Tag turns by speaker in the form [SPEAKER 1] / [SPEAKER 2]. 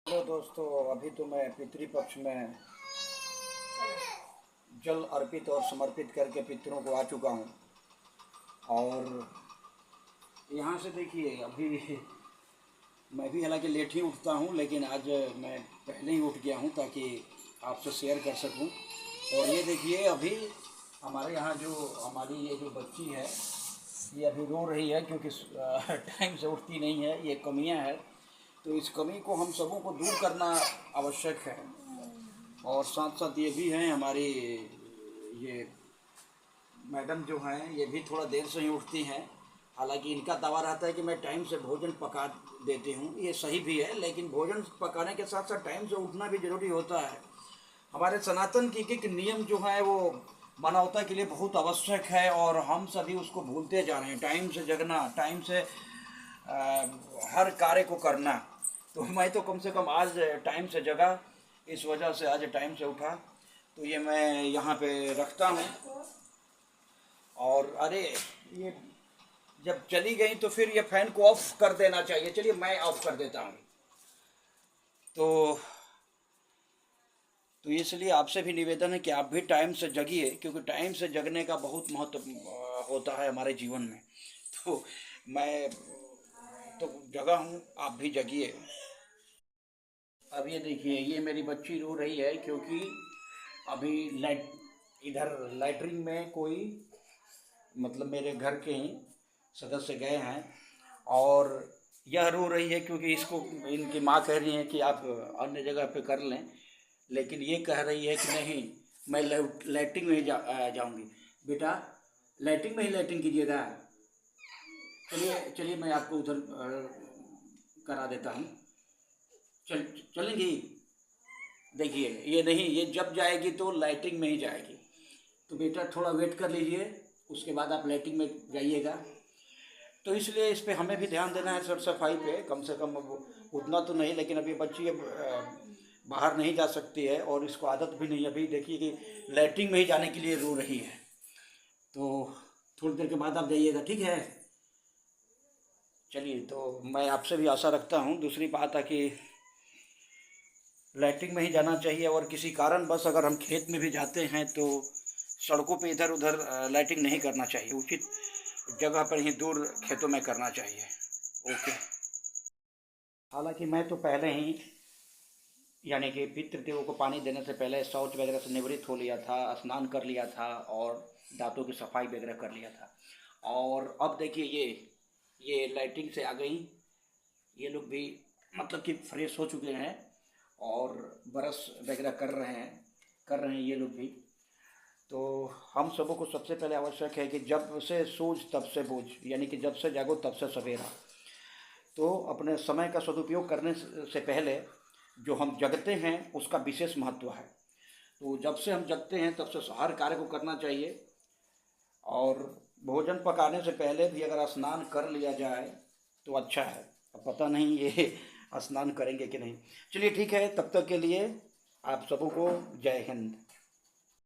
[SPEAKER 1] Hello दोस्तों, अभी तो मैं पितृपक्ष में जल अर्पित और समर्पित करके पितरों को आ चुका हूँ। और यहाँ से देखिए, अभी मैं भी हालांकि लेट ही उठता हूँ, लेकिन आज मैं पहले ही उठ गया हूँ ताकि आपसे शेयर कर सकूँ। और ये देखिए, अभी हमारे यहाँ जो हमारी ये जो बच्ची है, ये अभी रो रही है क्योंकि टाइम से उठती नहीं है। ये कमियाँ है, तो इस कमी को हम सबों को दूर करना आवश्यक है। और साथ साथ ये भी हैं हमारी ये मैडम जो हैं, ये भी थोड़ा देर से ही उठती हैं। हालांकि इनका दावा रहता है कि मैं टाइम से भोजन पका देती हूँ, ये सही भी है, लेकिन भोजन पकाने के साथ साथ टाइम से उठना भी जरूरी होता है। हमारे सनातन की एक नियम जो है वो मानवता के लिए बहुत आवश्यक है, और हम सभी उसको भूलते जा रहे हैं। टाइम से जगना, टाइम से हर कार्य को करना। तो मैं तो कम से कम आज टाइम से जगा, इस वजह से आज टाइम से उठा। तो ये मैं यहाँ पे रखता हूँ। और अरे, ये जब चली गई तो फिर ये फैन को ऑफ कर देना चाहिए। चलिए मैं ऑफ कर देता हूँ। तो तो इसलिए आपसे भी निवेदन है कि आप भी टाइम से जगिए, क्योंकि टाइम से जगने का बहुत महत्व होता है हमारे जीवन में। तो मैं तो जगा हूँ, आप भी जगिए। अब ये देखिए, ये मेरी बच्ची रो रही है क्योंकि अभी इधर लैटरिन में कोई, मतलब मेरे घर के ही सदस्य गए हैं। और यह रो रही है क्योंकि इसको इनकी माँ कह रही है कि आप अन्य जगह पे कर लें, लेकिन ये कह रही है कि नहीं, मैं लैट्रिन में ही जाऊंगी। बेटा, लैट्रिन में ही लैट्रिन कीजिएगा। चलिए चलिए, मैं आपको उधर करा देता हूँ। चल चलेंगी। देखिए, ये नहीं, ये जब जाएगी तो लाइटिंग में ही जाएगी। तो बेटा थोड़ा वेट कर लीजिए, उसके बाद आप लाइटिंग में जाइएगा। तो इसलिए इस पे हमें भी ध्यान देना है, सर सफाई पे कम से कम। अब उतना तो नहीं, लेकिन अभी बच्ची अब बाहर नहीं जा सकती है, और इसको आदत भी नहीं। अभी देखिए कि लैट्रिन में ही जाने के लिए रो रही है। तो थोड़ी देर के बाद आप जाइएगा, ठीक है? चलिए, तो मैं आपसे भी आशा रखता हूँ। दूसरी बात है कि लैट्रिन में ही जाना चाहिए, और किसी कारण बस अगर हम खेत में भी जाते हैं तो सड़कों पे इधर उधर लैट्रिन नहीं करना चाहिए। उचित जगह पर ही दूर खेतों में करना चाहिए। ओके। हालांकि मैं तो पहले ही, यानी कि पितृदेवों को पानी देने से पहले शौच वगैरह से निवृत्त हो लिया था, स्नान कर लिया था, और दांतों की सफाई वगैरह कर लिया था। और अब देखिए, ये लाइटिंग से आ गई। ये लोग भी मतलब कि फ्रेश हो चुके हैं, और ब्रश वगैरह कर रहे हैं ये लोग भी। तो हम सबों को सबसे पहले आवश्यक है कि जब से सूझ तब से बूझ, यानी कि जब से जागो तब से सवेरा। तो अपने समय का सदुपयोग करने से पहले जो हम जगते हैं उसका विशेष महत्व है। तो जब से हम जगते हैं तब से हर कार्य को करना चाहिए। और भोजन पकाने से पहले भी अगर स्नान कर लिया जाए तो अच्छा है। अब पता नहीं ये स्नान करेंगे कि नहीं। चलिए ठीक है, तब तक के लिए आप सबों को जय हिंद।